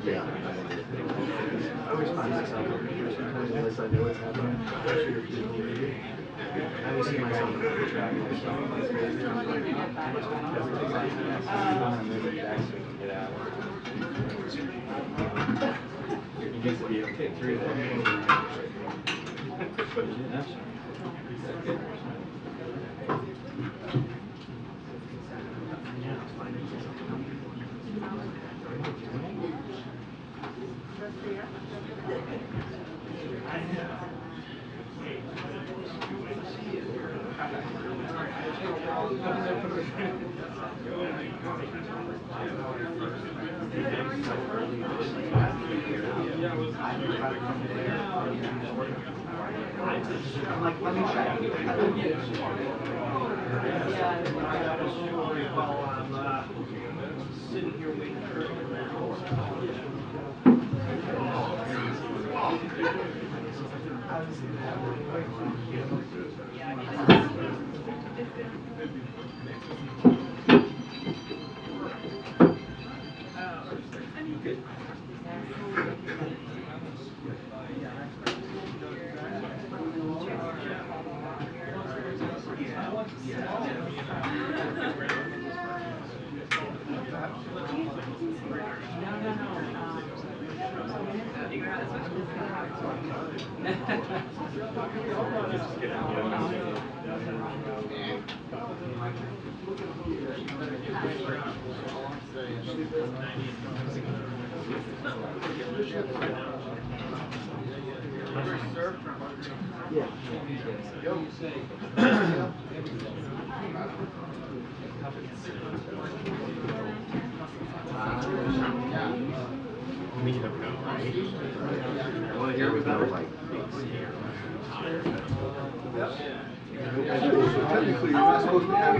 Yeah. I always find myself unless I know it's happening. I always see myself on the track. You need to be able to get through that. I'm like, let me check. While I'm sitting here waiting for I want to hear with no like technically, you're not supposed to have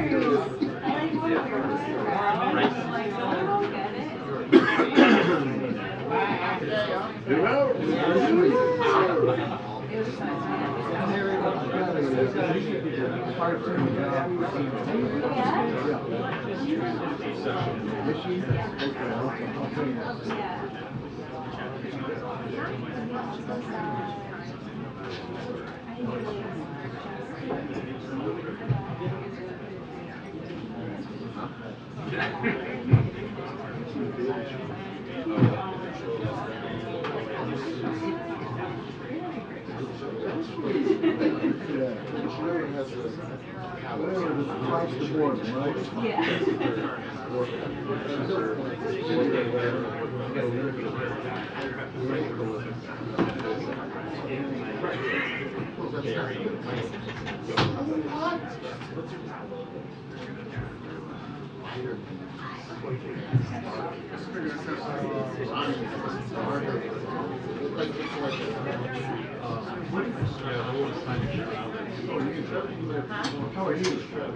How are you? Steph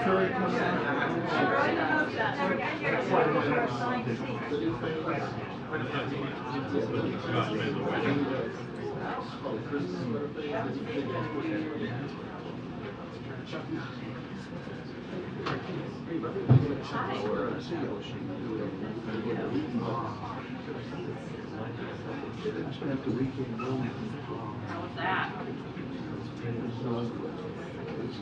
Curry coming I spent the weekend going. How was that? It's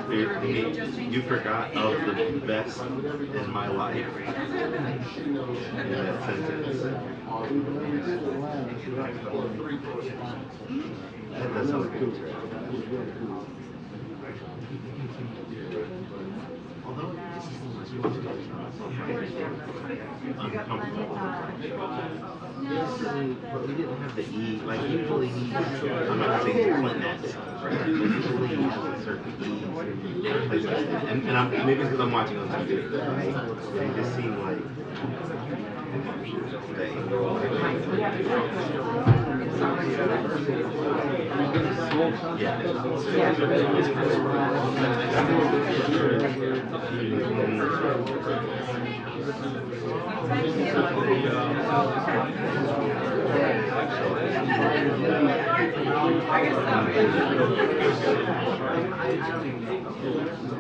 3 days. You forgot of the best in my life in that sentence. That does sound good. Although uncomfortable. But we didn't have the E. Like usually, I'm not saying Clinton, but usually he has a certain E. And I'm, maybe it's because I'm watching on TV, right? It just seemed like the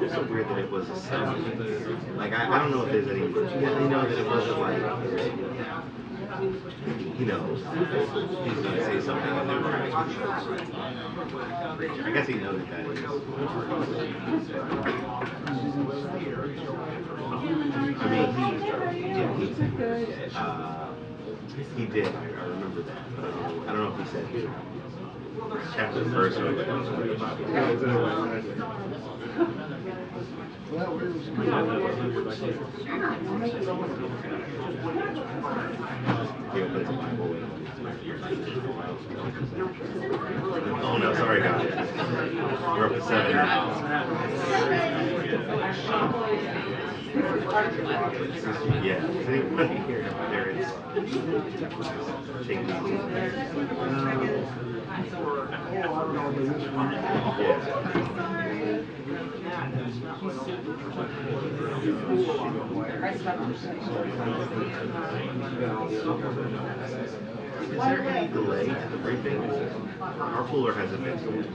It's so weird that it was a song. Like, I don't know if there's any, you know, that it wasn't like, you know, he's going to say something and then we're going to I guess he knows that is. I mean, he did, I remember that. But I don't know if he said chapter the first or oh no, sorry guys. We're up to 7 now. Yeah, see, there is shaking. Is there any delay to the briefing? Our cooler hasn't been so much.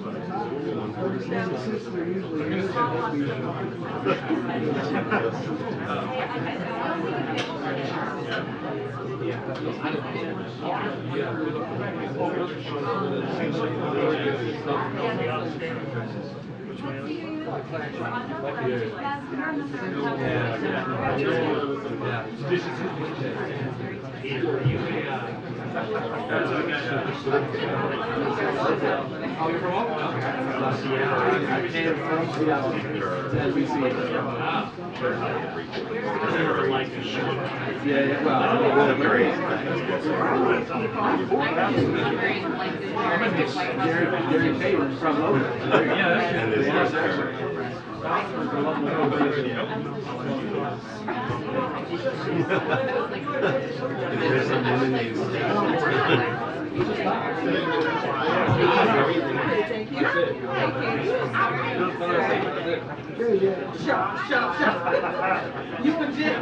You legit.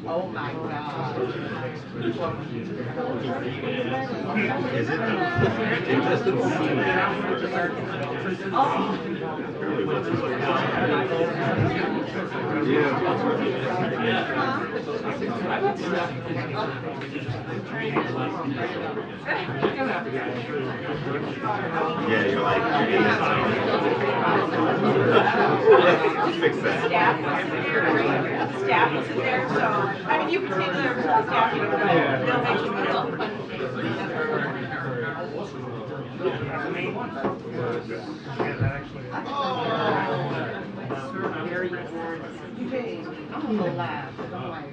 Oh my God. Is it? It doesn't seem yeah, you're like, you're in that zone. Fix that. Staff wasn't there, so I mean, you can take the staff, you know, they'll make you feel. Very good. I'm gonna go live. I'm like,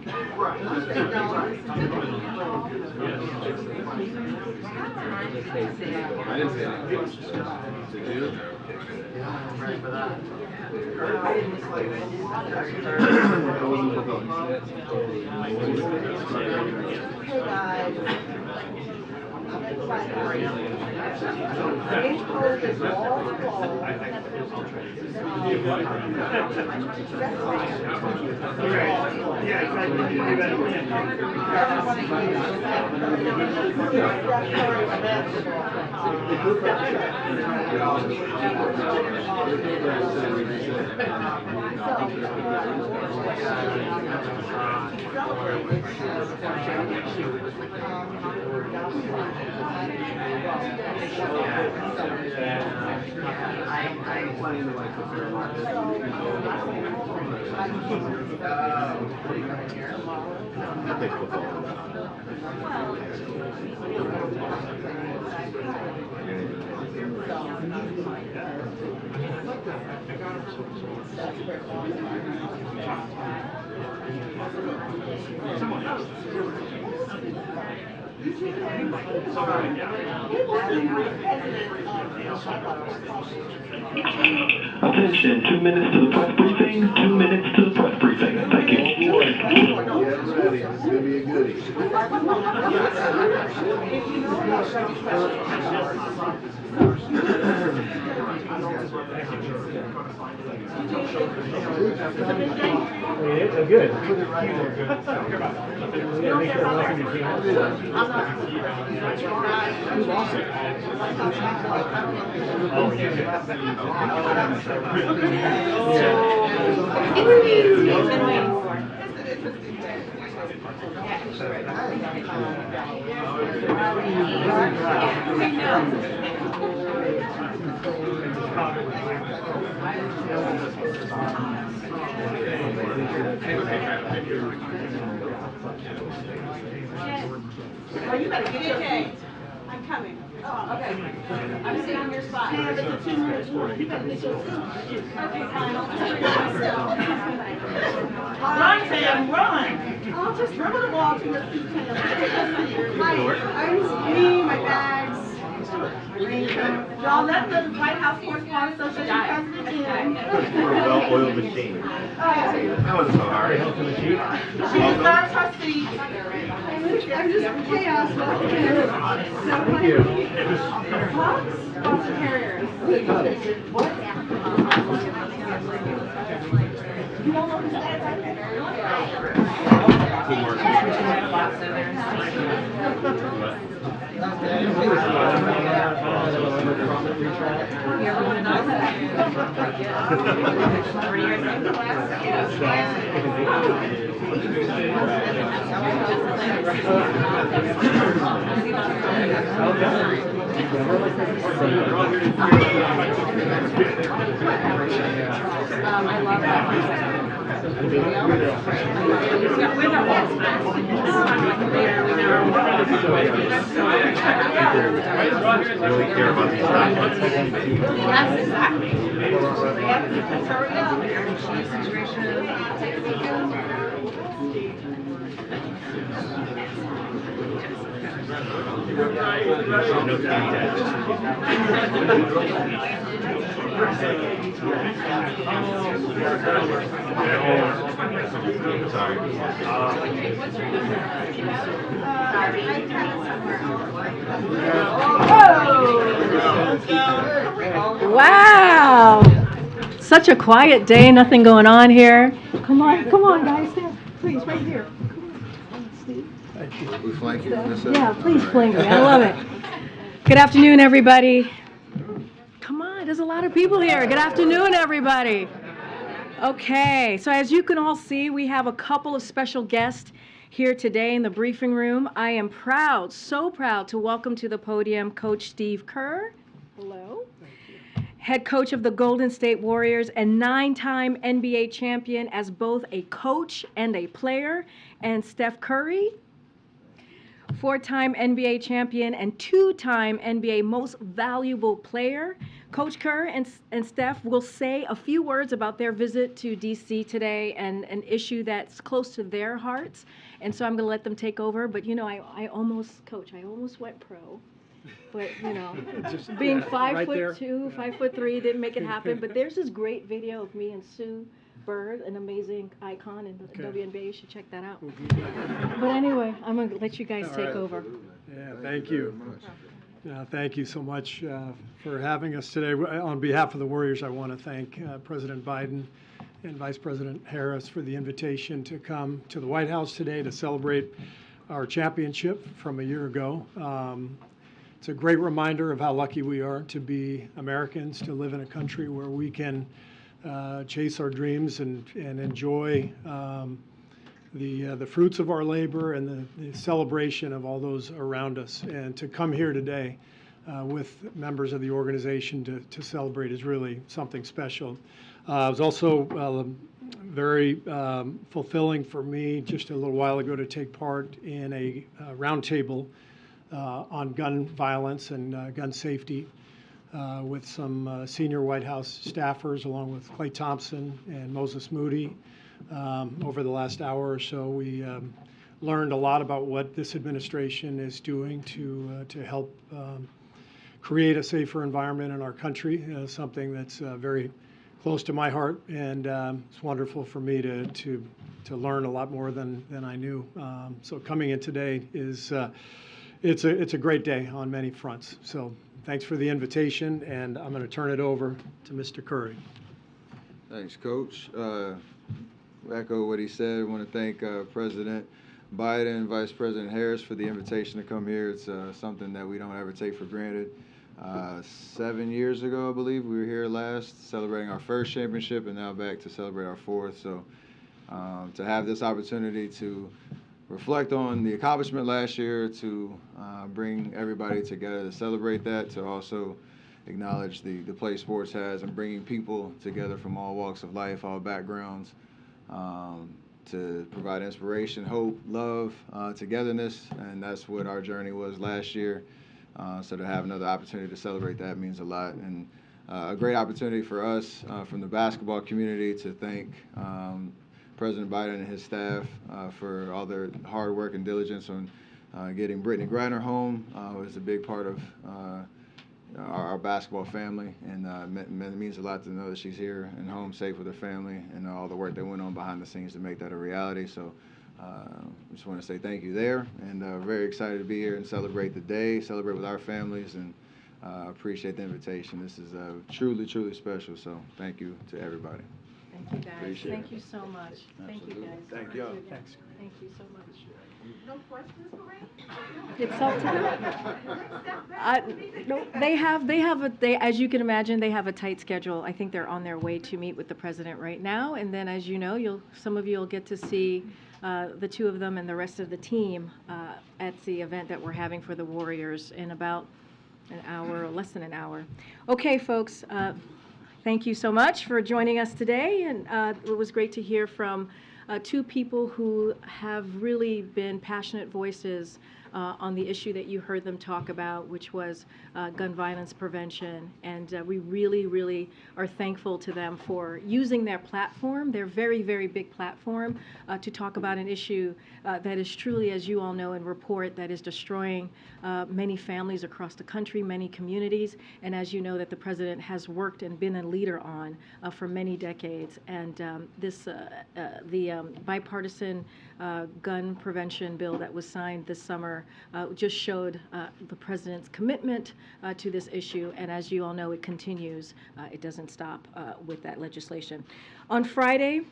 I didn't say anything. Did you? Ready for that? hey guys. I'm planning to like the fair market. I think football. Attention, 2 minutes to the press briefing, 2 minutes to the press briefing. Thank you. Get ready, it's gonna be a goodie. Good. Oh, you better get it. I'm coming. Oh, okay. I'm sitting on your spot. Yeah, but the 2 minutes more. You better get your seat. Okay, fine. I'll just myself. Run, Sam, run. I'll just run the wall to your feet, Sam. I'm me, my bags. Y'all let the White House Correspondents Association president in. We're a well-oiled machine. That wasn't so hard. She deserves her seat. I'm just chaos. Thank you. Carriers. What? I love that. Really care about these documents. Yes, exactly. No contact. Sorry. Wow! Such a quiet day, nothing going on here. Come on, guys, stand. Please, right here. We flank you, Vanessa? Yeah, please flank me. I love it. Good afternoon, everybody. Come on, there's a lot of people here. Good afternoon, everybody. Okay, so as you can all see, we have a couple of special guests here today in the briefing room. I am proud, so proud to welcome to the podium Coach Steve Kerr. Hello. Head coach of the Golden State Warriors and 9-time NBA champion as both a coach and a player, and Steph Curry, 4-time NBA champion and 2-time NBA most valuable player. Coach Kerr and Steph will say a few words about their visit to DC today and an issue that's close to their hearts. And so I'm going to let them take over. But, you know, I almost went pro. But, you know, being 5'2", 5'3", didn't make it happen. But there's this great video of me and Sue Bird, an amazing icon in the WNBA. You should check that out. But anyway, I'm going to let you guys take over. Yeah, thank you. Thank you so much for having us today. On behalf of the Warriors, I want to thank President Biden and Vice President Harris for the invitation to come to the White House today to celebrate our championship from a year ago. It's a great reminder of how lucky we are to be Americans, to live in a country where we can chase our dreams and enjoy the fruits of our labor and the celebration of all those around us. And to come here today with members of the organization to celebrate is really something special. It was also very fulfilling for me just a little while ago to take part in a roundtable on gun violence and gun safety with some senior White House staffers, along with Clay Thompson and Moses Moody. Over the last hour or so, we learned a lot about what this administration is doing to help create a safer environment in our country, something that's very close to my heart, and it's wonderful for me to learn a lot more than I knew. So coming in today is it's a great day on many fronts. So thanks for the invitation, and I'm going to turn it over to Mr. Curry. Thanks, Coach. Echo what he said. I want to thank President Biden and Vice President Harris for the invitation to come here. It's something that we don't ever take for granted. 7 years ago, I believe, we were here last celebrating our first championship, and now back to celebrate our fourth. So to have this opportunity to reflect on the accomplishment last year, to bring everybody together to celebrate that, to also acknowledge the play sports has and bringing people together from all walks of life, all backgrounds, to provide inspiration, hope, love, togetherness, and that's what our journey was last year. So to have another opportunity to celebrate that means a lot, and a great opportunity for us from the basketball community to thank President Biden and his staff for all their hard work and diligence on getting Brittany Griner home. Was a big part of our basketball family, and it means a lot to know that she's here and home safe with her family, and all the work that went on behind the scenes to make that a reality. So I just want to say thank you there, and very excited to be here and celebrate the day, celebrate with our families, and appreciate the invitation. This is truly, truly special, so thank you to everybody. Thank you, guys. Appreciate Thank it. you so much. Thank you, guys. Thank you. Thanks. Thank you so much. No questions, Karine? It's up to them. No, they, as you can imagine, they have a tight schedule. I think they're on their way to meet with the president right now. And then, as you know, some of you will get to see the two of them and the rest of the team at the event that we're having for the Warriors in about an hour or less than an hour. Okay, folks. Thank you so much for joining us today, and it was great to hear from two people who have really been passionate voices on the issue that you heard them talk about, which was gun violence prevention. And we really, really are thankful to them for using their platform, their very, very big platform, to talk about an issue that is truly, as you all know and report, that is destroying many families across the country, many communities, and as you know, that the president has worked and been a leader on for many decades. And the bipartisan gun prevention bill that was signed this summer just showed the president's commitment to this issue, and as you all know, it continues. It doesn't stop with that legislation. On Friday,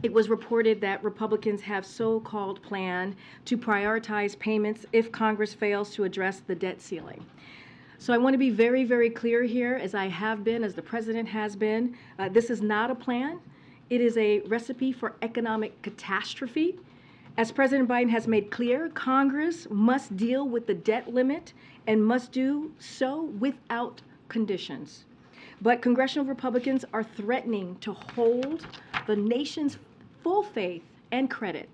it was reported that Republicans have so-called plan to prioritize payments if Congress fails to address the debt ceiling. So I want to be very, very clear here, as I have been, as the president has been. This is not a plan. It is a recipe for economic catastrophe. As President Biden has made clear, Congress must deal with the debt limit and must do so without conditions. But congressional Republicans are threatening to hold the nation's full faith and credit,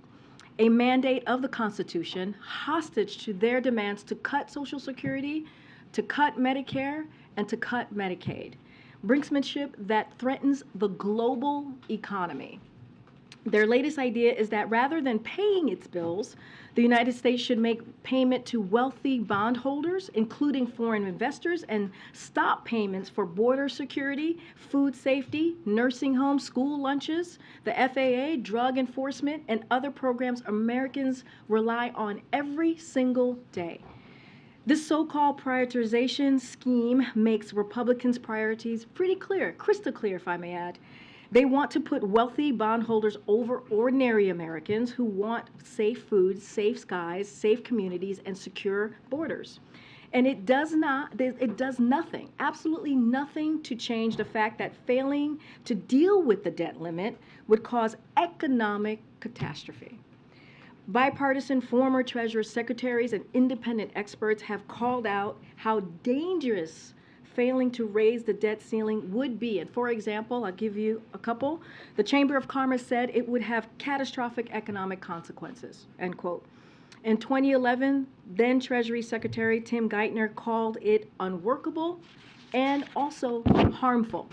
a mandate of the Constitution, hostage to their demands to cut Social Security, to cut Medicare, and to cut Medicaid. Brinksmanship that threatens the global economy. Their latest idea is that rather than paying its bills, the United States should make payment to wealthy bondholders, including foreign investors, and stop payments for border security, food safety, nursing homes, school lunches, the FAA, drug enforcement, and other programs Americans rely on every single day. This so-called prioritization scheme makes Republicans' priorities pretty clear, crystal clear, if I may add. They want to put wealthy bondholders over ordinary Americans who want safe food, safe skies, safe communities, and secure borders. And it does nothing, absolutely nothing to change the fact that failing to deal with the debt limit would cause economic catastrophe. Bipartisan former Treasury secretaries and independent experts have called out how dangerous failing to raise the debt ceiling would be. And for example, I'll give you a couple. The Chamber of Commerce said it would have catastrophic economic consequences, end quote. In 2011, then Treasury Secretary Tim Geithner called it unworkable and also harmful.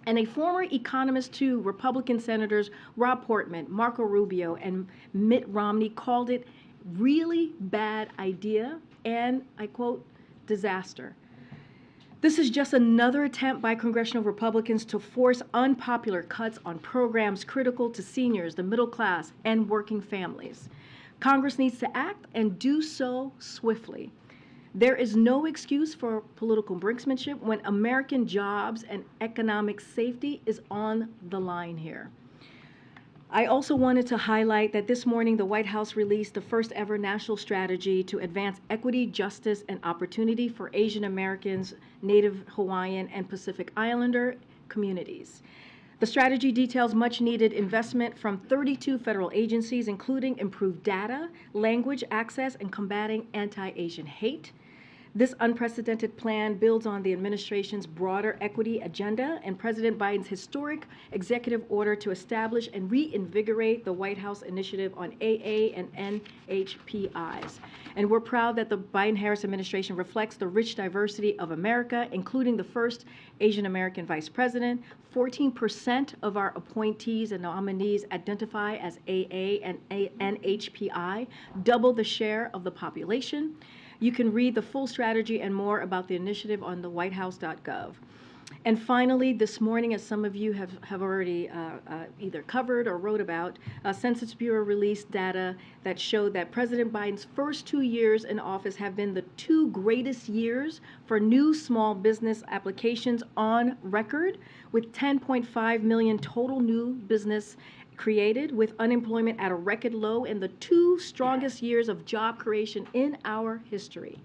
And a former economist to Republican Senators Rob Portman, Marco Rubio, and Mitt Romney called it really bad idea and, I quote, disaster. This is just another attempt by congressional Republicans to force unpopular cuts on programs critical to seniors, the middle class, and working families. Congress needs to act and do so swiftly. There is no excuse for political brinksmanship when American jobs and economic safety is on the line here. I also wanted to highlight that this morning the White House released the first ever national strategy to advance equity, justice, and opportunity for Asian Americans, Native Hawaiian, and Pacific Islander communities. The strategy details much needed investment from 32 federal agencies, including improved data, language access, and combating anti-Asian hate. This unprecedented plan builds on the administration's broader equity agenda and President Biden's historic executive order to establish and reinvigorate the White House initiative on AA and NHPIs. And we're proud that the Biden-Harris administration reflects the rich diversity of America, including the first Asian American vice president. 14% of our appointees and nominees identify as AA and NHPI, double the share of the population. You can read the full strategy and more about the initiative on the whitehouse.gov. And finally, this morning, as some of you have already either covered or wrote about, Census Bureau released data that showed that President Biden's first 2 years in office have been the 2 greatest years for new small business applications on record, with 10.5 million total new business created, with unemployment at a record low and the 2 strongest years of job creation in our history.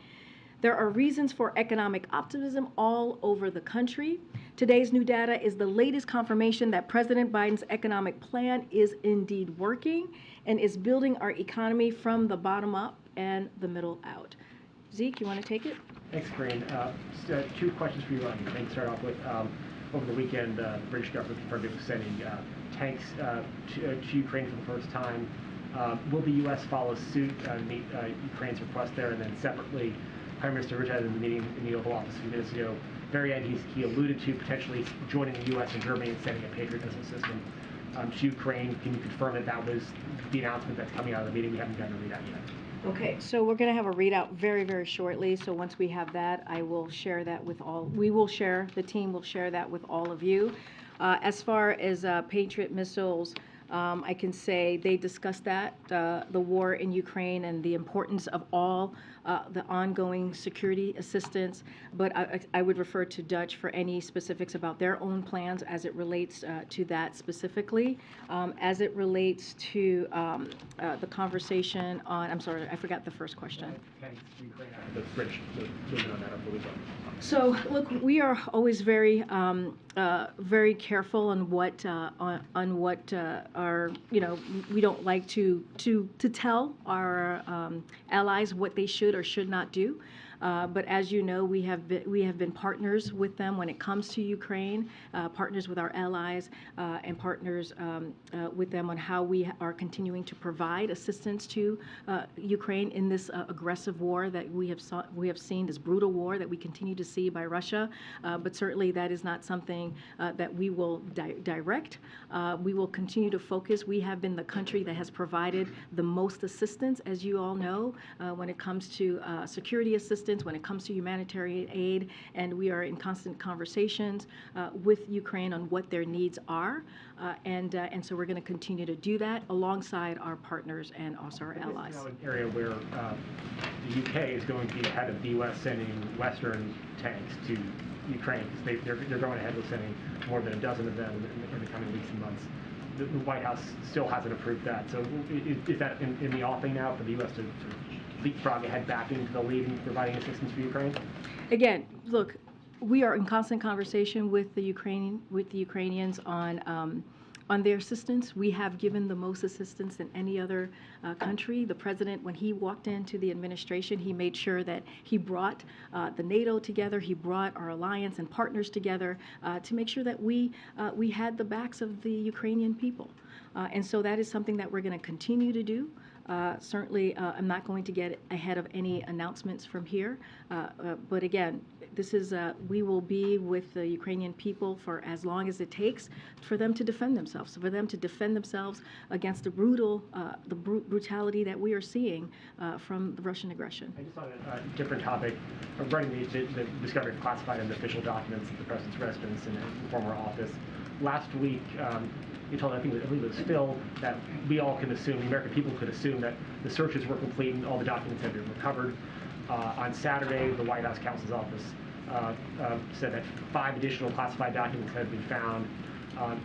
There are reasons for economic optimism all over the country. Today's new data is the latest confirmation that President Biden's economic plan is indeed working and is building our economy from the bottom up and the middle out. Zeke, you want to take it? Thanks, Karine. Just, 2 questions for you on Ukraine to start off with. Over the weekend, the British government confirmed it was sending tanks to Ukraine for the first time. Will the U.S. follow suit and meet Ukraine's request there? And then separately, Prime Minister Rutte in the meeting in the Oval Office a few minutes ago, very end, he alluded to potentially joining the U.S. and Germany and sending a Patriot missile system to Ukraine. Can you confirm that that was the announcement that's coming out of the meeting? We haven't gotten a readout yet. Okay, so we're going to have a readout very, very shortly. So once we have that, I will share that with all. The team will share that with all of you. As far as Patriot missiles, I can say they discussed that, the war in Ukraine and the importance of all the ongoing security assistance, but I would refer to Dutch for any specifics about their own plans as it relates to that specifically. As it relates to the conversation on, I'm sorry, I forgot the first question. The British movement on that, I believe. So, look, we are always very, very careful on what our, we don't like to tell our allies what they should or should not do. But as you know, we have been partners with them when it comes to Ukraine, partners with our allies, and partners with them on how we are continuing to provide assistance to Ukraine in this aggressive war that we have seen, this brutal war that we continue to see by Russia. But certainly that is not something that we will direct. We will continue to focus. We have been the country that has provided the most assistance, as you all know, when it comes to security assistance, when it comes to humanitarian aid, and we are in constant conversations with Ukraine on what their needs are, and so we're going to continue to do that alongside our partners and also our allies. This is now an area where the UK is going to be ahead of the US sending Western tanks to Ukraine, because they're going ahead with sending more than a dozen of them in the coming weeks and months. The White House still hasn't approved that. So is that in the offing now for the U.S. to sort of leapfrog ahead back into the lead in providing assistance for Ukraine? Again, look, we are in constant conversation with the Ukrainians on their assistance. We have given the most assistance than any other country. The president, when he walked into the administration, he made sure that he brought the NATO together. He brought our alliance and partners together to make sure that we had the backs of the Ukrainian people. And so that is something that we're going to continue to do. Certainly, I'm not going to get ahead of any announcements from here. But again, this is we will be with the Ukrainian people for as long as it takes for them to defend themselves, for them to defend themselves against the brutality that we are seeing from the Russian aggression. I just on a different topic, regarding the discovery of classified and official documents at the president's residence and former office. last week, you told, I believe it was Phil, that we all can assume, the American people could assume that the searches were complete and all the documents had been recovered. On Saturday, the White House counsel's office said that 5 additional classified documents had been found.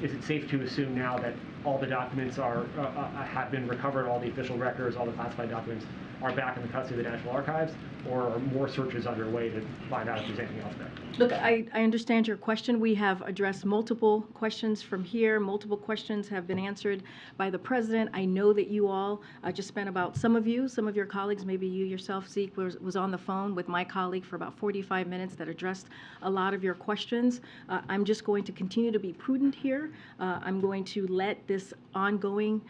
Is it safe to assume now that all the documents have been recovered, all the official records, all the classified documents are back in the custody of the National Archives, or are more searches underway to find out if there's anything else there? Look, I understand your question. We have addressed multiple questions from here. Multiple questions have been answered by the president. I know that you all just spent about, some of your colleagues, maybe you yourself, Zeke, was on the phone with my colleague for about 45 minutes that addressed a lot of your questions. I'm just going to continue to be prudent here. I'm going to let this ongoing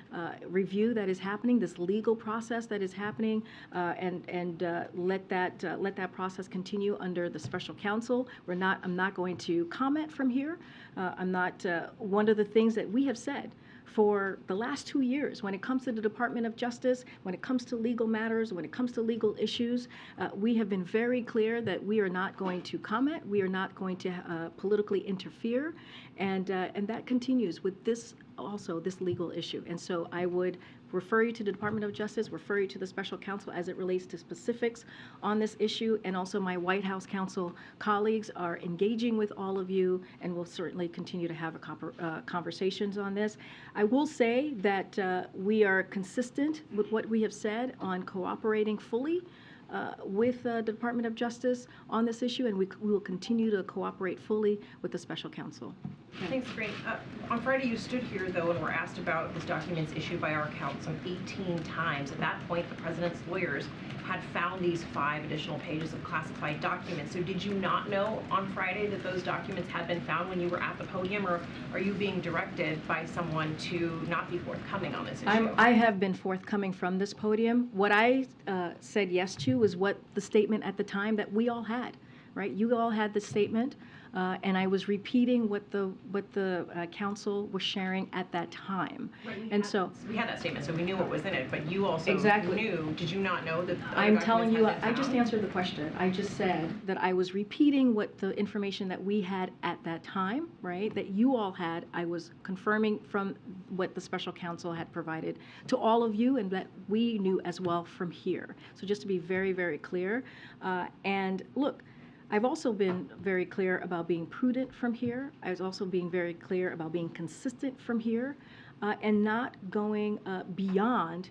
review that is happening, this legal process that is happening, and let that process continue under the special counsel. I'm not going to comment from here. I'm not, one of the things that we have said for the last 2 years, when it comes to the Department of Justice, when it comes to legal matters, when it comes to legal issues, we have been very clear that we are not going to comment, we are not going to politically interfere, and that continues with this legal issue. And so I would refer you to the Department of Justice, refer you to the special counsel as it relates to specifics on this issue, and also my White House counsel colleagues are engaging with all of you, and will certainly continue to have conversations on this. I will say that we are consistent with what we have said on cooperating fully with the Department of Justice on this issue, and we will continue to cooperate fully with the special counsel. Thanks, Karine. On Friday, you stood here, though, and were asked about this documents issued by our count some 18 times. At that point, the president's lawyers had found these 5 additional pages of classified documents. So did you not know on Friday that those documents had been found when you were at the podium, or are you being directed by someone to not be forthcoming on this issue? I have been forthcoming from this podium. What I said yes to was what the statement at the time that we all had, right? You all had the statement. And I was repeating what the council was sharing at that time. Right, we had that statement, so we knew what was in it. But you also knew. Did you not know that? I'm telling you, I just answered the question. I just said that I was repeating what the information that we had at that time, right? That you all had. I was confirming from what the special counsel had provided to all of you, and that we knew as well from here. So just to be very, very clear. And look, I've also been very clear about being prudent from here. I was also being very clear about being consistent from here, and not going beyond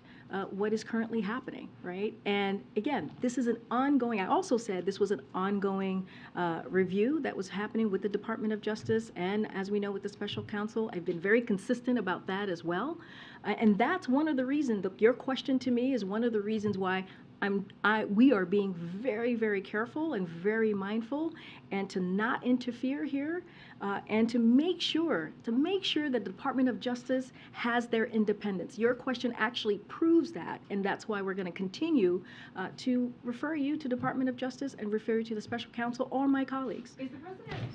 what is currently happening, right? And again, this is an ongoing, I also said this was an ongoing review that was happening with the Department of Justice, and as we know with the special counsel, I've been very consistent about that as well. And that's one of the reasons, your question to me is one of the reasons why we are being very, very careful and very mindful, and to not interfere here, and to make sure that the Department of Justice has their independence. Your question actually proves that, and that's why we're going to continue to refer you to Department of Justice and refer you to the special counsel or my colleagues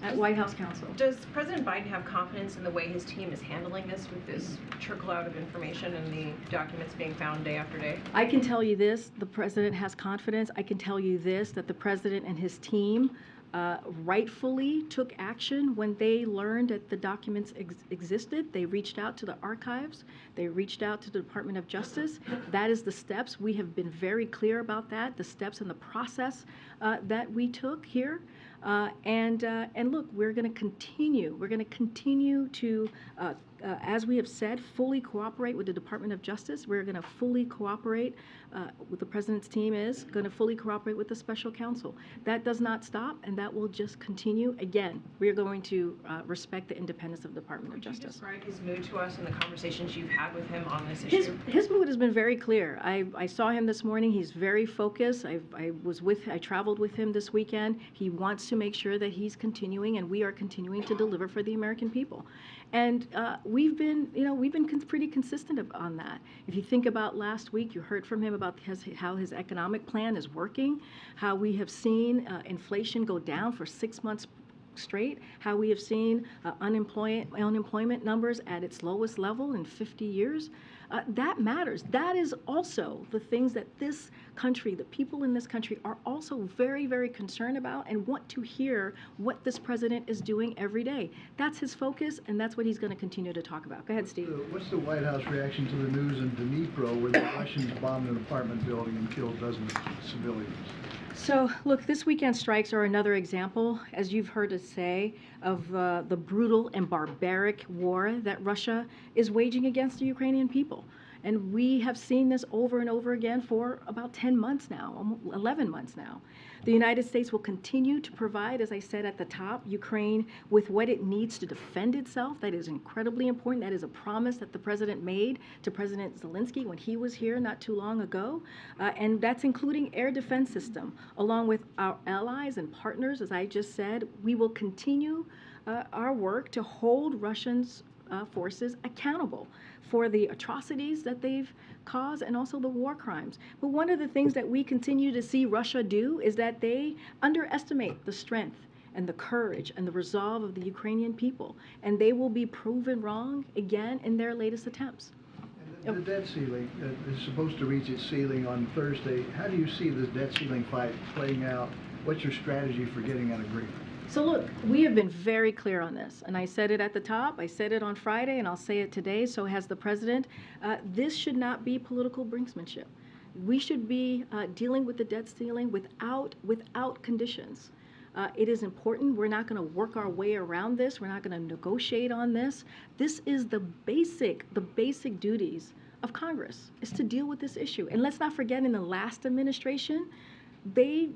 at White House Counsel. Does President Biden have confidence in the way his team is handling this, with this trickle out of information and the documents being found day after day? I can tell you this, the president has confidence. I can tell you this, that the president and his team rightfully took action when they learned that the documents existed. They reached out to the archives. They reached out to the Department of Justice. That is the steps. We have been very clear about that, the steps and the process that we took here. And look, we're going to continue. We're going to continue to, as we have said, fully cooperate with the Department of Justice. We're going to fully cooperate with the president's team is going to fully cooperate with the special counsel. That does not stop, and that will just continue. Again, we are going to respect the independence of the Department of Justice. Could you describe his mood to us and the conversations you've had with him on this issue? His mood has been very clear. I saw him this morning. He's very focused. I traveled with him this weekend. He wants to make sure that he's continuing, and we are continuing to deliver for the American people. And we've been pretty consistent on that. If you think about last week, you heard from him about how his economic plan is working, how we have seen inflation go down for 6 months straight, how we have seen unemployment numbers at its lowest level in 50 years. That matters. That is also the things that this country, the people in this country, are also very, very concerned about and want to hear what this president is doing every day. That's his focus, and that's what he's going to continue to talk about. Go ahead, Steve. What's the White House reaction to the news in Dnipro where the Russians bombed an apartment building and killed dozens of civilians? So, look, this weekend strikes are another example, as you've heard us say, of the brutal and barbaric war that Russia is waging against the Ukrainian people. And we have seen this over and over again for about 10 months now, almost 11 months now. The United States will continue to provide, as I said at the top, Ukraine with what it needs to defend itself. That is incredibly important. That is a promise that the president made to President Zelensky when he was here not too long ago. And that's including air defense system. Along with our allies and partners, as I just said, we will continue our work to hold Russians forces accountable for the atrocities that they've caused and also the war crimes. But one of the things that we continue to see Russia do is that they underestimate the strength and the courage and the resolve of the Ukrainian people, and they will be proven wrong again in their latest attempts. And the debt ceiling is supposed to reach its ceiling on Thursday. How do you see this debt ceiling fight playing out? What's your strategy for getting an agreement? So look, we have been very clear on this, and I said it at the top, I said it on Friday, and I'll say it today, so has the president. This should not be political brinksmanship. We should be dealing with the debt ceiling without conditions. It is important. We're not going to work our way around this. We're not going to negotiate on this. This is the basic duties of Congress, is to deal with this issue. And let's not forget, in the last administration, they,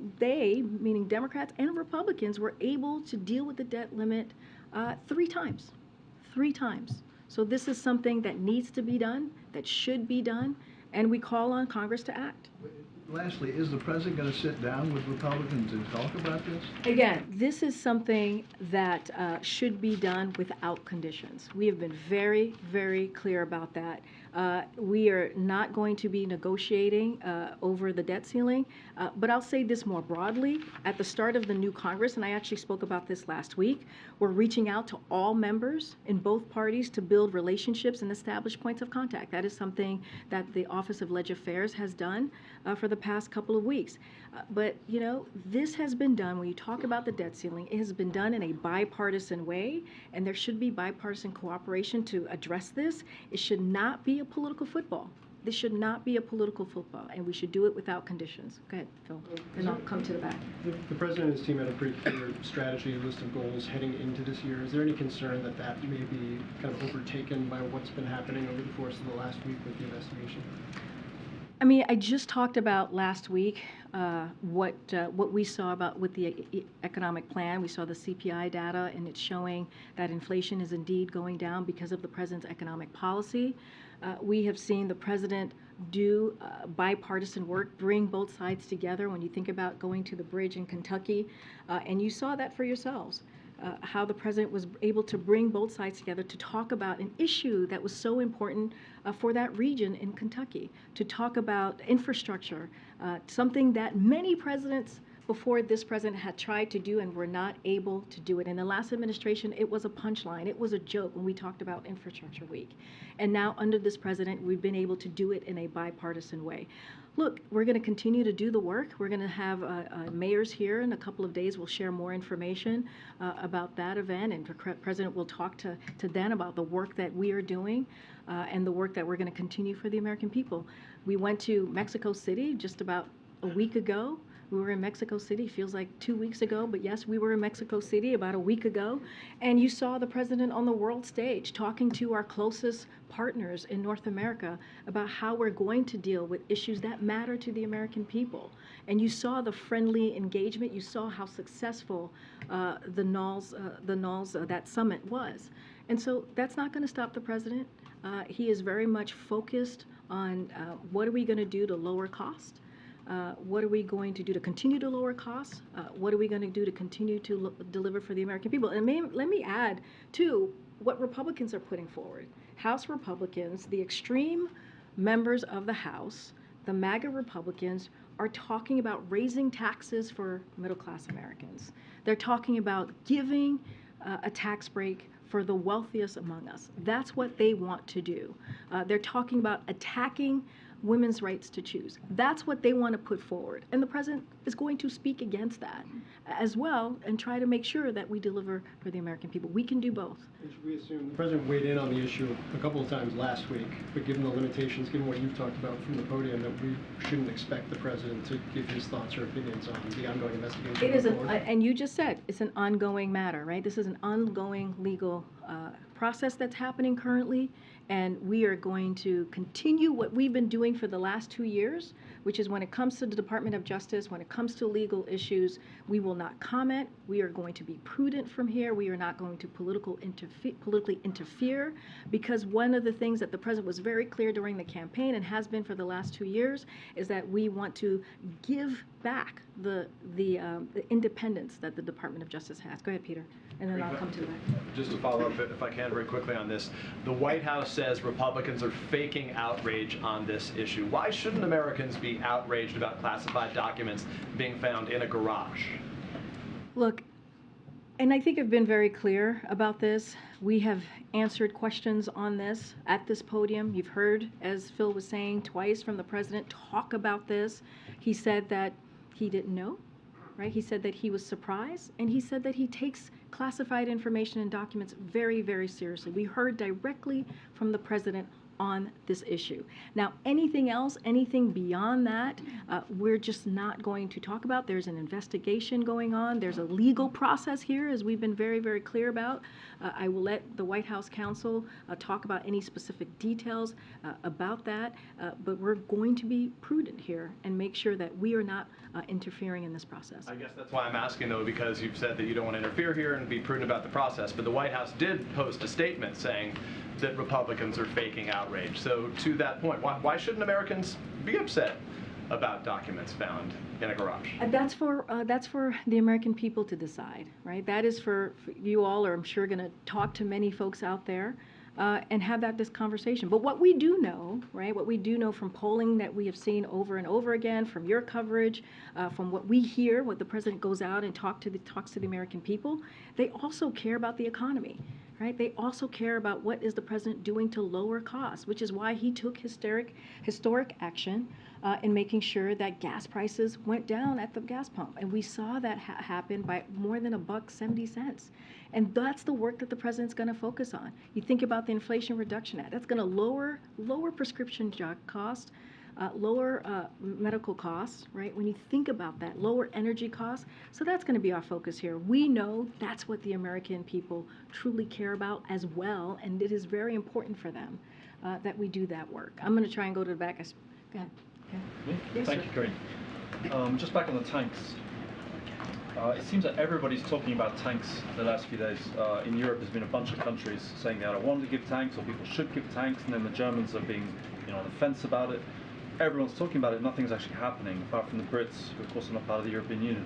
meaning Democrats and Republicans, were able to deal with the debt limit 3 times. So this is something that needs to be done, that should be done, and we call on Congress to act. Lastly, is the president going to sit down with Republicans and talk about this? Again, this is something that should be done without conditions. We have been very, very clear about that. We are not going to be negotiating over the debt ceiling, but I'll say this more broadly. At the start of the new Congress, and I actually spoke about this last week, we're reaching out to all members in both parties to build relationships and establish points of contact. That is something that the Office of Legislative Affairs has done for the past couple of weeks. But, you know, this has been done, when you talk about the debt ceiling, it has been done in a bipartisan way, and there should be bipartisan cooperation to address this. It should not be a political football. This should not be a political football, and we should do it without conditions. Go ahead, Phil, and I'll come to the back. The president and his team had a pretty clear strategy, list of goals heading into this year. Is there any concern that that may be kind of overtaken by what's been happening over the course of the last week with the investigation? I mean, I just talked about last week what we saw about with the economic plan. We saw the CPI data, and it's showing that inflation is indeed going down because of the president's economic policy. We have seen the president do bipartisan work, bring both sides together. When you think about going to the bridge in Kentucky, and you saw that for yourselves. How the president was able to bring both sides together to talk about an issue that was so important for that region in Kentucky, to talk about infrastructure, something that many presidents before this president had tried to do and were not able to do it. In the last administration, it was a punchline. It was a joke when we talked about Infrastructure Week. And now under this president, we've been able to do it in a bipartisan way. Look, we're going to continue to do the work. We're going to have mayors here in a couple of days. We'll share more information about that event, and the president will talk to them about the work that we are doing and the work that we're going to continue for the American people. We went to Mexico City just about a week ago. We were in Mexico City, feels like 2 weeks ago, but yes, we were in Mexico City about a week ago. And you saw the president on the world stage talking to our closest partners in North America about how we're going to deal with issues that matter to the American people. And you saw the friendly engagement. You saw how successful that summit was. And so that's not going to stop the president. He is very much focused on what are we going to do to lower cost? What are we going to do to continue to lower costs? What are we going to do to continue to deliver for the American people? And let me add, too, what Republicans are putting forward. House Republicans, the extreme members of the House, the MAGA Republicans, are talking about raising taxes for middle-class Americans. They're talking about giving a tax break for the wealthiest among us. That's what they want to do. They're talking about attacking women's rights to choose. That's what they want to put forward. And the president is going to speak against that as well and try to make sure that we deliver for the American people. We can do both. And should we assume the president weighed in on the issue a couple of times last week, but given the limitations, given what you've talked about from the podium, that we shouldn't expect the president to give his thoughts or opinions on the ongoing investigation? It is, and you just said, it's an ongoing matter, right? This is an ongoing legal process that's happening currently, and we are going to continue what we've been doing for the last 2 years, which is when it comes to the Department of Justice, when it comes to legal issues, we will not comment. We are going to be prudent from here. We are not going to politically interfere, because one of the things that the president was very clear during the campaign and has been for the last 2 years is that we want to give back the independence that the Department of Justice has. Go ahead, Peter, and then I'll come to that. Just to follow up, if I can, very quickly on this. The White House says Republicans are faking outrage on this issue. Why shouldn't Americans be outraged about classified documents being found in a garage? Look, and I think I've been very clear about this. We have answered questions on this at this podium. You've heard, as Phil was saying, twice from the president talk about this. He said that he didn't know, right? He said that he was surprised, and he said that he takes classified information and documents very, very seriously. We heard directly from the president on this issue. Now, anything else, anything beyond that, we're just not going to talk about. There's an investigation going on. There's a legal process here, as we've been very, very clear about. I will let the White House counsel talk about any specific details about that, but we're going to be prudent here and make sure that we are not interfering in this process. I guess that's why I'm asking, though, because you've said that you don't want to interfere here and be prudent about the process, but the White House did post a statement saying that Republicans are faking outrage. So to that point, why shouldn't Americans be upset about documents found in a garage? That's for the American people to decide, right? That is for you all, or I'm sure going to talk to many folks out there and have this conversation. But what we do know, right? What we do know from polling that we have seen over and over again, from your coverage, from what we hear, what the president goes out and talks to the American people, they also care about the economy. Right? They also care about what is the president doing to lower costs, which is why he took historic action in making sure that gas prices went down at the gas pump. And we saw that happen by more than $1.70. And that's the work that the president's going to focus on. You think about the Inflation Reduction Act. That's going to lower prescription drug costs, lower medical costs, right? When you think about that, lower energy costs. So that's going to be our focus here. We know that's what the American people truly care about as well, and it is very important for them that we do that work. I'm going to try and go to the back. Go ahead. Yes, Thank you, Karine. Just back on the tanks. It seems that everybody's talking about tanks the last few days. In Europe, there's been a bunch of countries saying they either want to give tanks or people should give tanks, and then the Germans are being, on the fence about it. Everyone's talking about it, nothing's actually happening, apart from the Brits, who of course are not part of the European Union.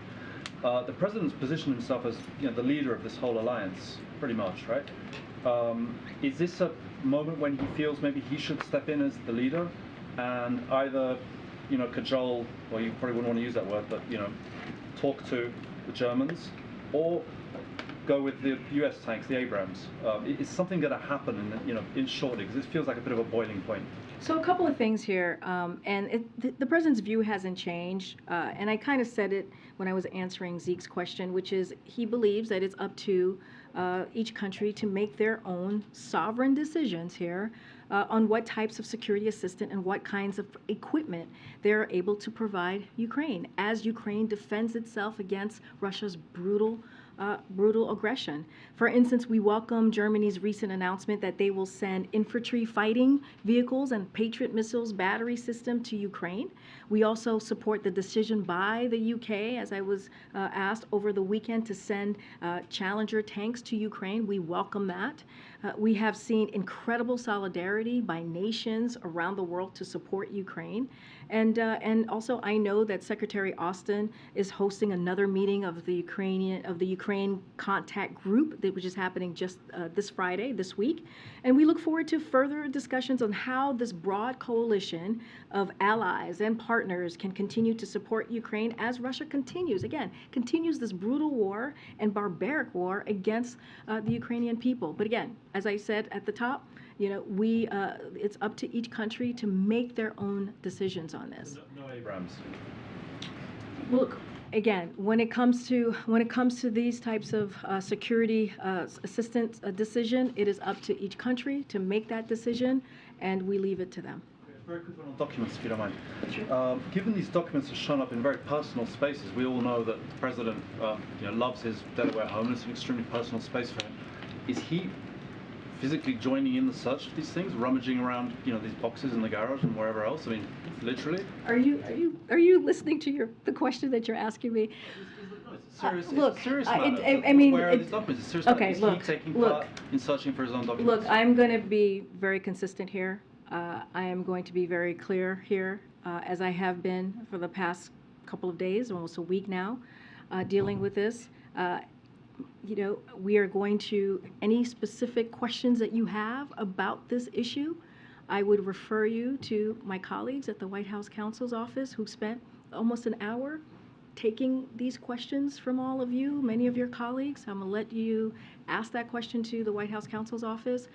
The president's positioned himself as the leader of this whole alliance, pretty much, right? Is this a moment when he feels maybe he should step in as the leader and either, cajole, well, you probably wouldn't want to use that word, but, talk to the Germans, or go with the US tanks, the Abrams? Is something going to happen in shortly? Because this feels like a bit of a boiling point. So a couple of things here, and the president's view hasn't changed, and I kind of said it when I was answering Zeke's question, which is he believes that it's up to each country to make their own sovereign decisions here on what types of security assistance and what kinds of equipment they're able to provide Ukraine as Ukraine defends itself against Russia's brutal aggression. For instance, we welcome Germany's recent announcement that they will send infantry fighting vehicles and Patriot missiles battery system to Ukraine. We also support the decision by the UK, as I was asked over the weekend, to send Challenger tanks to Ukraine. We welcome that. We have seen incredible solidarity by nations around the world to support Ukraine. And also, I know that Secretary Austin is hosting another meeting of the Ukraine contact group, which is happening just this Friday, this week. And we look forward to further discussions on how this broad coalition of allies and partners can continue to support Ukraine as Russia continues this brutal war and barbaric war against the Ukrainian people. But again, as I said at the top, it's up to each country to make their own decisions on this. No Abrams. Look, again, when it comes to these types of security assistance decision, it is up to each country to make that decision, and we leave it to them. Very quick one on documents, if you don't mind. Given these documents have shown up in very personal spaces, we all know that the president loves his Delaware home. It's an extremely personal space for him. Is he physically joining in the search for these things, rummaging around, these boxes in the garage and wherever else? I mean, literally. Are you listening to the question that you're asking me? Look, serious matter. I mean, where are these documents? It's serious matter. Is he taking part in searching for his own documents? Look, I'm going to be very consistent here. I am going to be very clear here, as I have been for the past couple of days, almost a week now, dealing with this. We are going to, any specific questions that you have about this issue, I would refer you to my colleagues at the White House counsel's office who spent almost an hour taking these questions from all of you, many of your colleagues. I'm going to let you ask that question to the White House counsel's office.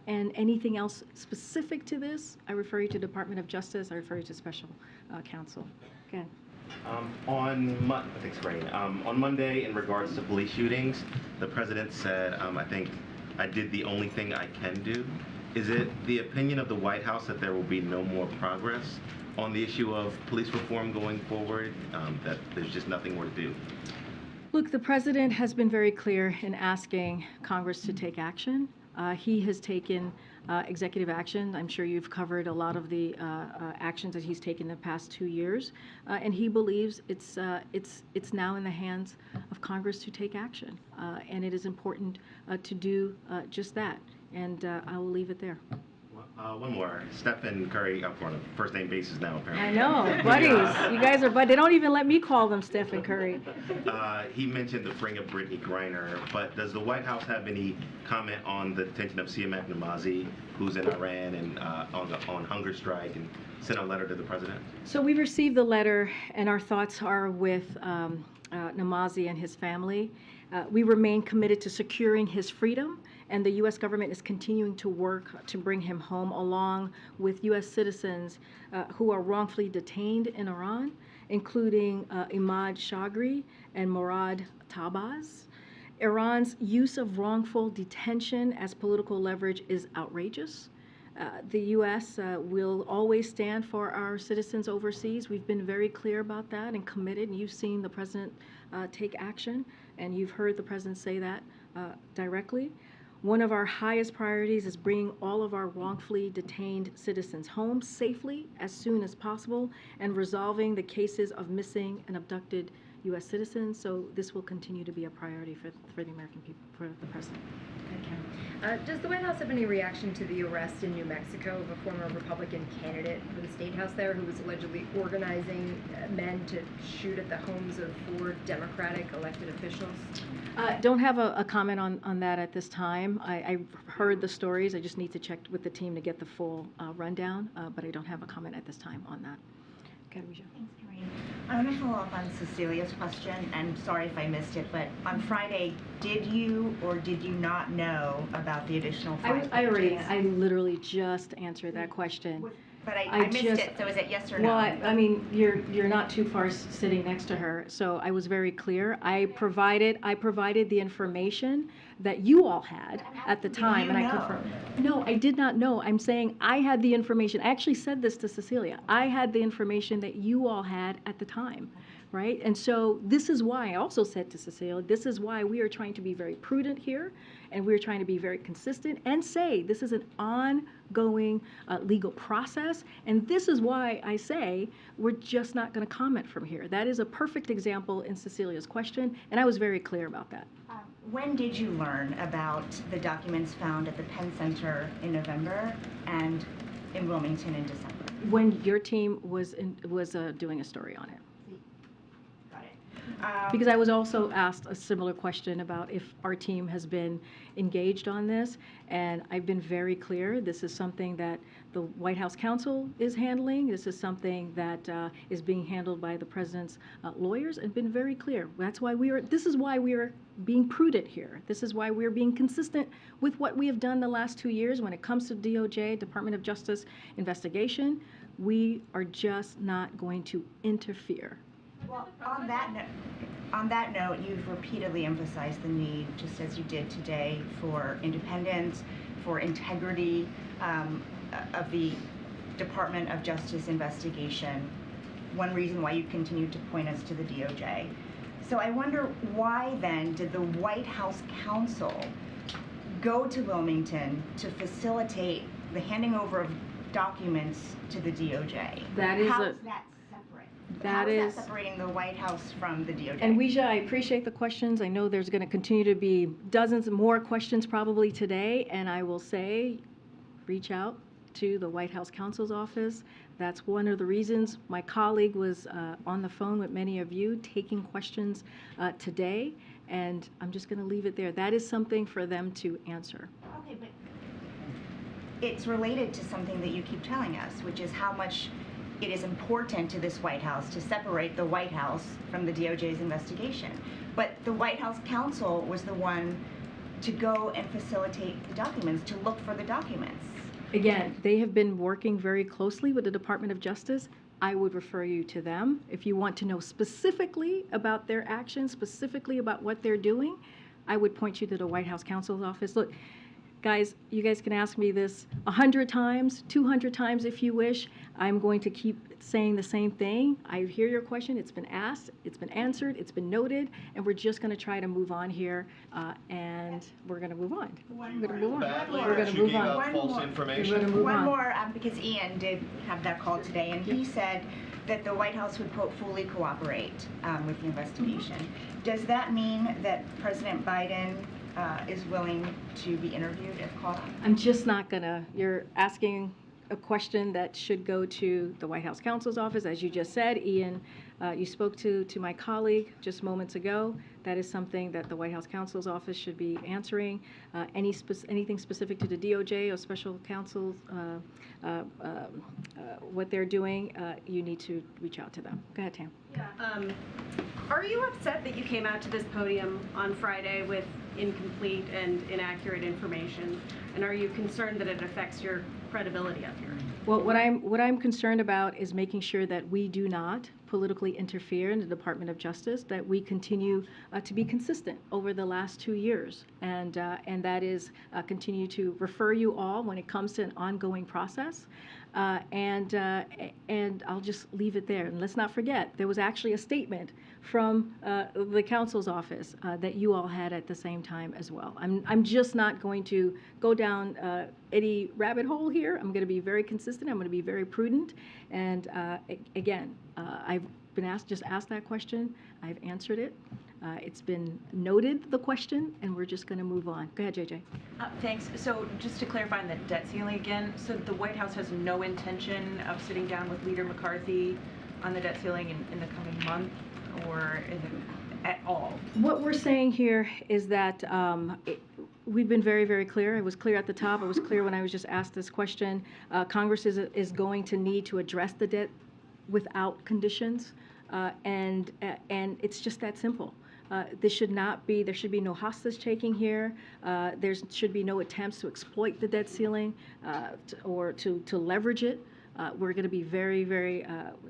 And anything else specific to this, I refer you to Department of Justice. I refer you to special counsel. Okay. Thanks, Karine. On Monday, in regards to police shootings, the president said, I think I did the only thing I can do. Is it the opinion of the White House that there will be no more progress on the issue of police reform going forward, that there's just nothing more to do? Look, the president has been very clear in asking Congress to take action. He has taken executive action. I'm sure you've covered a lot of the actions that he's taken the past 2 years, and he believes it's now in the hands of Congress to take action, and it is important to do just that. And I will leave it there. One more. Steph and Curry up on a first-name basis now, apparently. I know, buddies. You guys are buddies. They don't even let me call them Steph and Curry. He mentioned the freeing of Brittany Griner, but does the White House have any comment on the detention of Siamak Namazi, who's in Iran and on hunger strike, and sent a letter to the president? So we received the letter, and our thoughts are with Namazi and his family. We remain committed to securing his freedom, and the U.S. government is continuing to work to bring him home, along with U.S. citizens who are wrongfully detained in Iran, including Imad Shagri and Morad Tabaz. Iran's use of wrongful detention as political leverage is outrageous. The U.S. Will always stand for our citizens overseas. We've been very clear about that and committed, and you've seen the president take action, and you've heard the president say that directly. One of our highest priorities is bringing all of our wrongfully detained citizens home safely as soon as possible and resolving the cases of missing and abducted U.S. citizens. So this will continue to be a priority for the American people, for the president. Okay. Does the White House have any reaction to the arrest in New Mexico of a former Republican candidate for the state house there who was allegedly organizing men to shoot at the homes of 4 Democratic elected officials? Don't have a comment on that at this time. I heard the stories. I just need to check with the team to get the full rundown, but I don't have a comment at this time on that. Karine Jean. Thanks, Karine. I want to follow up on Cecilia's question, and sorry if I missed it, but on Friday, did you or did you not know about the additional 5 pages? I literally just answered that question. But I missed it, so is it yes or no? Well, I mean, you're not too far sitting next to her, so I was very clear. I provided the information that you all had at the time, and I confirmed. No, I did not know. I'm saying I had the information. I actually said this to Cecilia. I had the information that you all had at the time, right? And so this is why I also said to Cecilia, this is why we are trying to be very prudent here, and we're trying to be very consistent and say this is an ongoing legal process, and this is why I say we're just not going to comment from here. That is a perfect example in Cecilia's question, and I was very clear about that. When did you learn about the documents found at the Penn Center in November and in Wilmington in December? when your team was doing a story on it. Because I was also asked a similar question about if our team has been engaged on this, and I've been very clear. This is something that the White House counsel is handling. This is something that is being handled by the president's lawyers, and been very clear. That's why this is why we are being prudent here. This is why we're being consistent with what we have done the last 2 years when it comes to DOJ, Department of Justice investigation. We are just not going to interfere. Well, on that note, you've repeatedly emphasized the need, just as you did today, for independence, for integrity of the Department of Justice investigation. One reason why you continue to point us to the DOJ. So I wonder why then did the White House counsel go to Wilmington to facilitate the handing over of documents to the DOJ? That is How is that separate? How is that separating the White House from the DOJ? And Weijia, I appreciate the questions. I know there's going to continue to be dozens more questions probably today, and I will say, reach out to the White House counsel's office. That's one of the reasons my colleague was on the phone with many of you taking questions today, and I'm just going to leave it there. That is something for them to answer. Okay, but it's related to something that you keep telling us, which is how much it is important to this White House to separate the White House from the DOJ's investigation. But the White House counsel was the one to go and facilitate the documents, to look for the documents. Again, they have been working very closely with the Department of Justice. I would refer you to them. If you want to know specifically about their actions, specifically about what they're doing, I would point you to the White House counsel's office. Look, guys, you guys can ask me this 100 times, 200 times if you wish. I'm going to keep saying the same thing. I hear your question. It's been asked, it's been answered, it's been noted, and we're just going to try to move on here, and we're going to move on. We're going to move on. We're going to move on. One more, because Ian did have that call today, and he said that the White House would, quote, fully cooperate with the investigation. Does that mean that President Biden is willing to be interviewed if called? I'm just not gonna. You're asking a question that should go to the White House counsel's office. As you just said, Ian, you spoke to my colleague just moments ago. That is something that the White House counsel's office should be answering. Anything specific to the DOJ or special counsels, what they're doing, you need to reach out to them. Go ahead, Tam. Yeah. Are you upset that you came out to this podium on Friday with incomplete and inaccurate information? And are you concerned that it affects your credibility up here? Well, what I'm concerned about is making sure that we do not politically interfere in the Department of Justice, that we continue to be consistent over the last 2 years, and that is continue to refer you all when it comes to an ongoing process. And I'll just leave it there. And let's not forget, there was actually a statement from the counsel's office that you all had at the same time as well. I'm just not going to go down any rabbit hole here. I'm going to be very consistent. I'm going to be very prudent. And again, I've been asked that question. I've answered it. It's been noted, the question, and we're just going to move on. Go ahead, JJ. Thanks. So just to clarify on the debt ceiling again, so the White House has no intention of sitting down with Leader McCarthy on the debt ceiling in the coming month or at all? What we're saying here is that we've been very, very clear. It was clear at the top. It was clear when I was just asked this question. Congress is going to need to address the debt without conditions, and it's just that simple. There should be no hostage taking here. There should be no attempts to exploit the debt ceiling or to leverage it. We're going to be very, very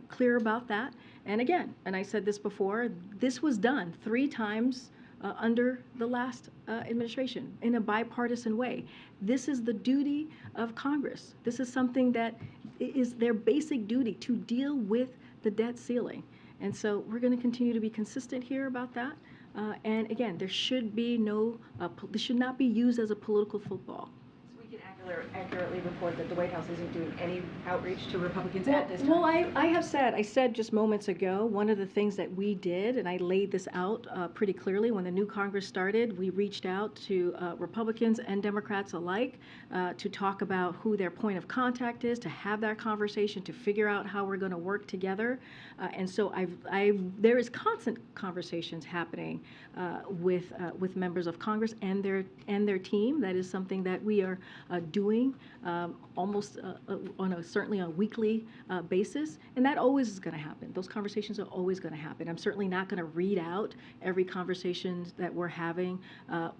clear about that. And again, and I said this before, this was done 3 times under the last administration in a bipartisan way. This is the duty of Congress. This is something that is their basic duty, to deal with the debt ceiling. And so we're going to continue to be consistent here about that. And again, there should be no, this should not be used as a political football. So we can act accurately report that the White House isn't doing any outreach to Republicans Well, at this time? well, I said just moments ago, one of the things that we did, and I laid this out pretty clearly when the new Congress started, we reached out to Republicans and Democrats alike to talk about who their point of contact is, to have that conversation, to figure out how we're going to work together. And so there is constant conversations happening with members of Congress and their team. That is something that we are doing almost certainly on a weekly basis, and that always is going to happen. Those conversations are always going to happen. I'm certainly not going to read out every conversation that we're having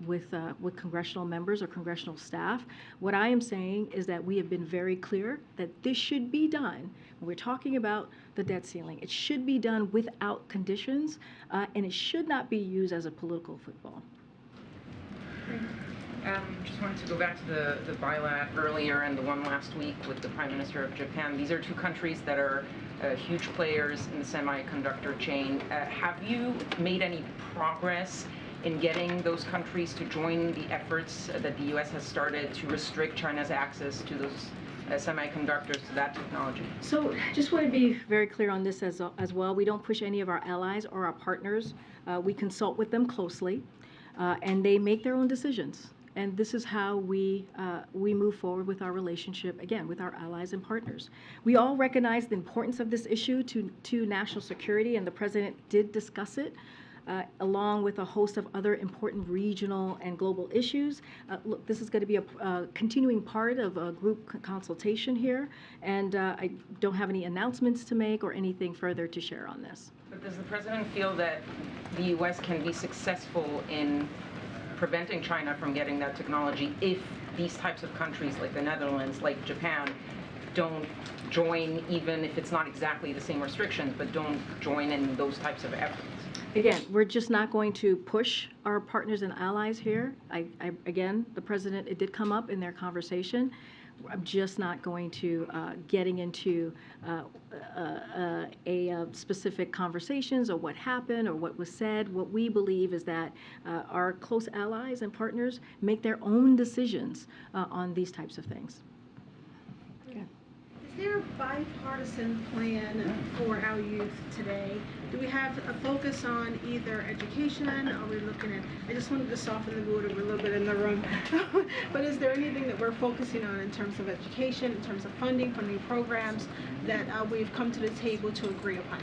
with congressional members or congressional staff. What I am saying is that we have been very clear that this should be done. When we're talking about the debt ceiling, it should be done without conditions, and it should not be used as a political football. Just wanted to go back to the bilat earlier and the one last week with the Prime Minister of Japan. These are two countries that are huge players in the semiconductor chain. Have you made any progress in getting those countries to join the efforts that the U.S. has started to restrict China's access to those semiconductors, to that technology? So just want to be very clear on this as well. We don't push any of our allies or our partners. We consult with them closely, and they make their own decisions. And this is how we move forward with our relationship, again, with our allies and partners. We all recognize the importance of this issue to national security, and the President did discuss it, along with a host of other important regional and global issues. Look, this is going to be a continuing part of a group consultation here, and I don't have any announcements to make or anything further to share on this. But does the President feel that the U.S. can be successful in preventing China from getting that technology if these types of countries like the Netherlands, like Japan, don't join, even if it's not exactly the same restrictions, but don't join in those types of efforts? Again, we're just not going to push our partners and allies here. Again, the President, it did come up in their conversation. I'm just not going to getting into specific conversations or what happened or what was said. What we believe is that our close allies and partners make their own decisions on these types of things. Okay. Is there a bipartisan plan for our youth today? Do we have a focus on either education? Are we looking at, I just wanted to soften the mood a little bit in the room, but is there anything that we're focusing on in terms of education, in terms of funding for new programs that we've come to the table to agree upon?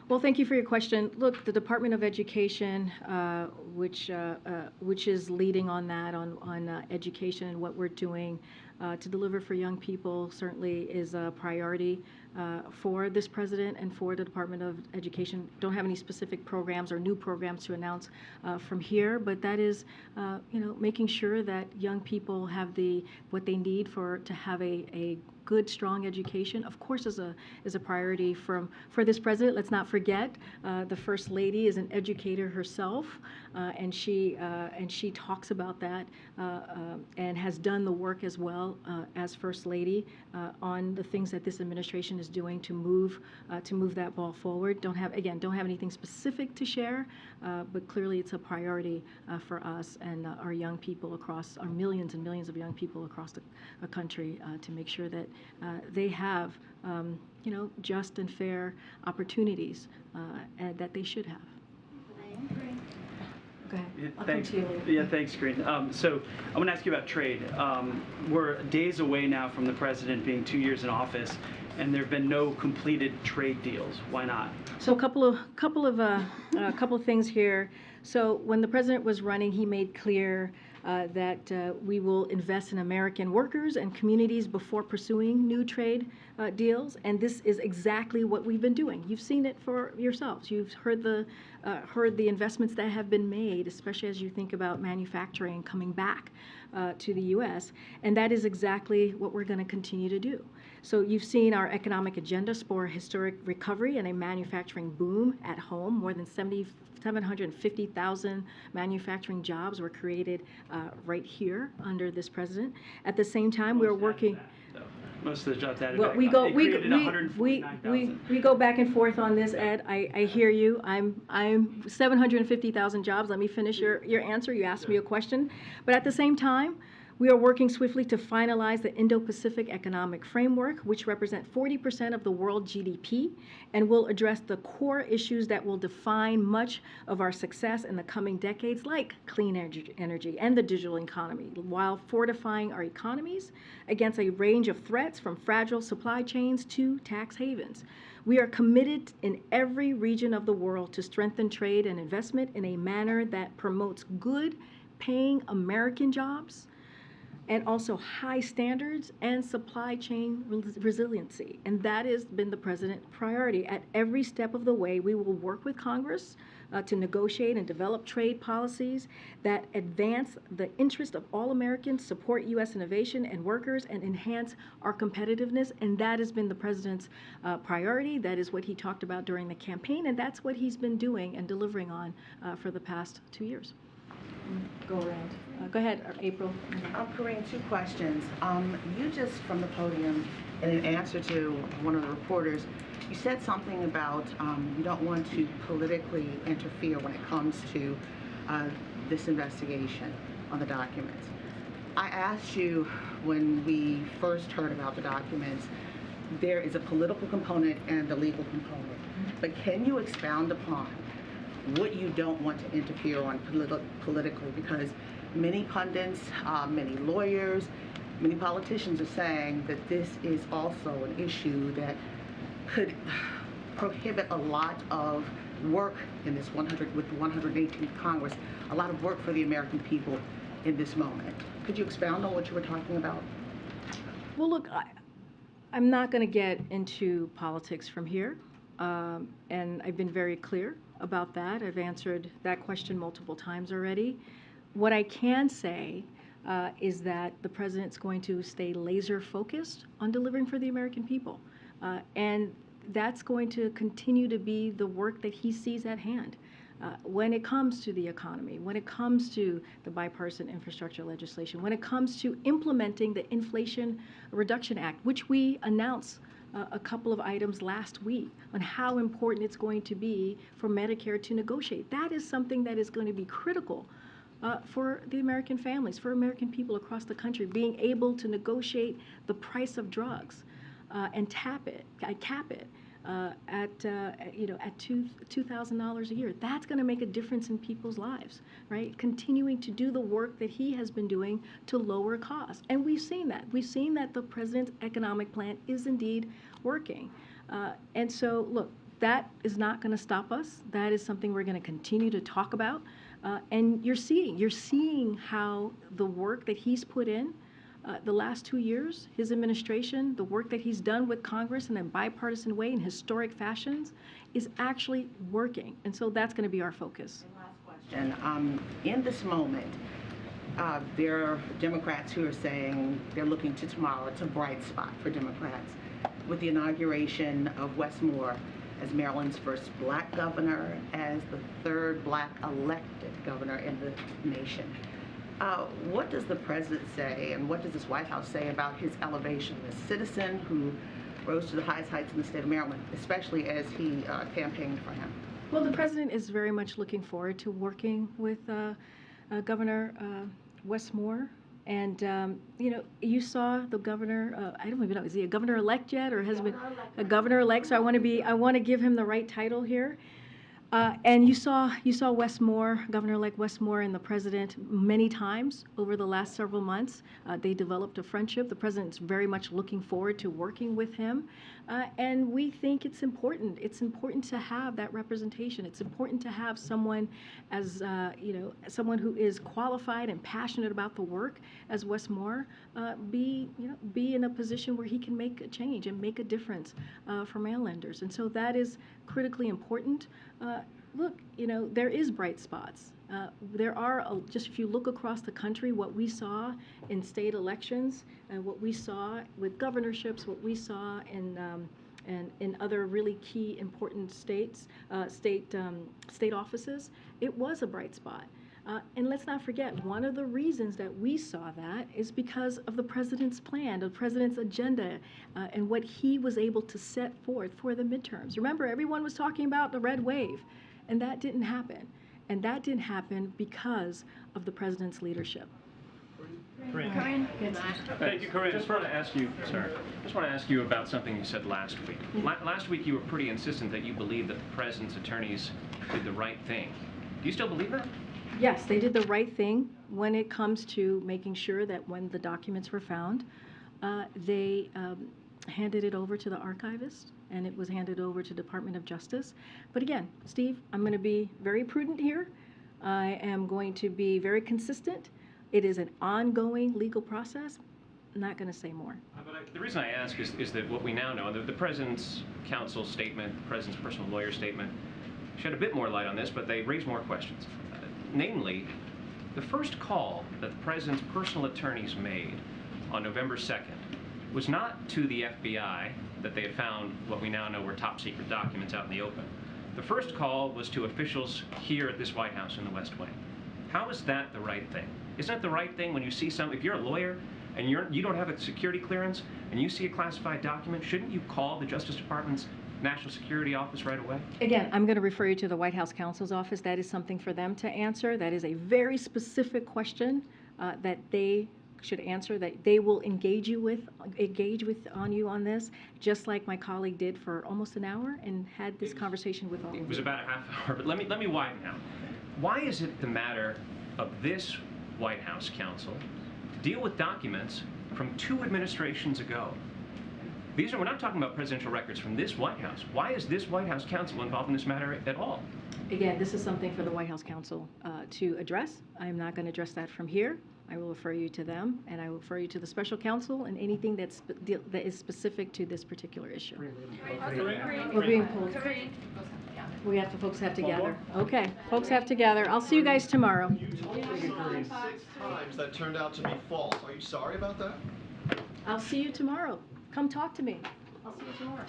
Well, thank you for your question. Look, the Department of Education, which is leading on that, on education and what we're doing to deliver for young people, certainly is a priority for this president and for the Department of Education. Don't have any specific programs or new programs to announce from here, but that is, making sure that young people have what they need to have a good, strong education, of course, is a priority for this president. Let's not forget, the First Lady is an educator herself, and she talks about that and has done the work as well as First Lady on the things that this administration is doing to move that ball forward. Don't have anything specific to share, but clearly it's a priority for us and our young people across, our millions and millions of young people across the country, to make sure that they have, just and fair opportunities and that they should have. Go ahead. I'll come to you later. Yeah, thanks, Karine. So I want to ask you about trade. We're days away now from the president being 2 years in office, and there have been no completed trade deals. Why not? So a couple of things here. So when the president was running, he made clear that we will invest in American workers and communities before pursuing new trade deals, and this is exactly what we've been doing. You've seen it for yourselves. You've heard the investments that have been made, especially as you think about manufacturing coming back to the U.S., and that is exactly what we're going to continue to do. So you've seen our economic agenda spur historic recovery and a manufacturing boom at home. More than 750,000 manufacturing jobs were created right here under this president. At the same time, we're working. Most of the jobs added. Well, we go back and forth on this, Ed. I hear you. I'm 750,000 jobs. Let me finish your answer. You asked me a question, but at the same time, We are working swiftly to finalize the Indo-Pacific Economic Framework, which represent 40% of the world GDP, and will address the core issues that will define much of our success in the coming decades, like clean energy and the digital economy, while fortifying our economies against a range of threats from fragile supply chains to tax havens. We are committed in every region of the world to strengthen trade and investment in a manner that promotes good, paying American jobs, and also high standards and supply chain resiliency. And that has been the president's priority. At every step of the way, we will work with Congress to negotiate and develop trade policies that advance the interest of all Americans, support U.S. innovation and workers, and enhance our competitiveness. And that has been the president's priority. That is what he talked about during the campaign, and that's what he's been doing and delivering on for the past 2 years. Go around. Go ahead, April. Karine, 2 questions. You just, from the podium, in an answer to one of the reporters, you said something about you don't want to politically interfere when it comes to this investigation on the documents. I asked you when we first heard about the documents, there is a political component and a legal component. But can you expound upon what you don't want to interfere on politically? Because many pundits, many lawyers, many politicians are saying that this is also an issue that could prohibit a lot of work in this 118th Congress, a lot of work for the American people in this moment. Could you expound on what you were talking about? Well, look, I'm not going to get into politics from here, and I've been very clear about that. I've answered that question multiple times already. What I can say is that the president's going to stay laser focused on delivering for the American people. And that's going to continue to be the work that he sees at hand. When it comes to the economy, when it comes to the bipartisan infrastructure legislation, when it comes to implementing the Inflation Reduction Act, which we announced a couple of items last week on how important it's going to be for Medicare to negotiate. That is something that is going to be critical for the American families, for American people across the country, being able to negotiate the price of drugs and cap it at $2,000 a year. That's going to make a difference in people's lives, right? Continuing to do the work that he has been doing to lower costs. And we've seen that. We've seen that the president's economic plan is indeed working. And so, look, that is not going to stop us. That is something we're going to continue to talk about. And you're seeing how the work that he's put in the last 2 years, his administration, the work that he's done with Congress in a bipartisan way in historic fashions is actually working. And so that's going to be our focus. And last question. In this moment, there are Democrats who are saying they're looking to tomorrow. It's a bright spot for Democrats with the inauguration of Wes Moore as Maryland's first black governor, as the 3rd black elected governor in the nation. What does the president say, and what does this White House say about his elevation as a citizen who rose to the highest heights in the state of Maryland, especially as he campaigned for him? Well, the president is very much looking forward to working with Governor Wes Moore. And, you saw the governor, I don't even know, is he a governor-elect yet, or has been a governor-elect? So I want to give him the right title here. And you saw Wes Moore, Governor-elect Wes Moore, and the president many times over the last several months. They developed a friendship. The president's very much looking forward to working with him. And we think it's important. It's important to have that representation. It's important to have someone as, someone who is qualified and passionate about the work as Wes Moore, be in a position where he can make a change and make a difference for Marylanders. And so that is critically important. Look, there is bright spots. There are, just if you look across the country, what we saw in state elections and what we saw with governorships, what we saw in other really key important state offices, it was a bright spot. And let's not forget, one of the reasons that we saw that is because of the president's plan, the president's agenda, and what he was able to set forth for the midterms. Remember, everyone was talking about the red wave, and that didn't happen. And that didn't happen because of the president's leadership. Karine? Thank you, Karine. Just want to ask you about something you said last week. Last week you were pretty insistent that you believe that the president's attorneys did the right thing. Do you still believe that? Yes, they did the right thing when it comes to making sure that when the documents were found, they handed it over to the archivist, and it was handed over to Department of Justice. But again, Steve, I'm going to be very prudent here. I am going to be very consistent. It is an ongoing legal process. I'm not going to say more. But the reason I ask is that what we now know, the president's counsel statement, the president's personal lawyer statement, shed a bit more light on this, but they raise more questions. Namely, the first call that the president's personal attorneys made on November 2nd was not to the FBI, that they had found what we now know were top secret documents out in the open. The first call was to officials here at this White House in the West Wing. How is that the right thing? Isn't it the right thing when you see if you're a lawyer and you don't have a security clearance and you see a classified document, shouldn't you call the Justice Department's National Security Office right away? Again, I'm going to refer you to the White House counsel's office. That is something for them to answer. That is a very specific question that they should answer, that they will engage on you on this, just like my colleague did for almost an hour and had this conversation with all of you. It was about a half hour, but let me widen out. Why is it the matter of this White House counsel to deal with documents from 2 administrations ago? We're not talking about presidential records from this White House. Why is this White House counsel involved in this matter at all? Again, this is something for the White House counsel to address. I am not going to address that from here. I will refer you to them, and I will refer you to the special counsel and anything that is specific to this particular issue. We're being pulled. Folks have together. Okay, folks have together. I'll see you guys tomorrow. You told me 6 times that turned out to be false. Are you sorry about that? I'll see you tomorrow. Come talk to me. I'll see you tomorrow.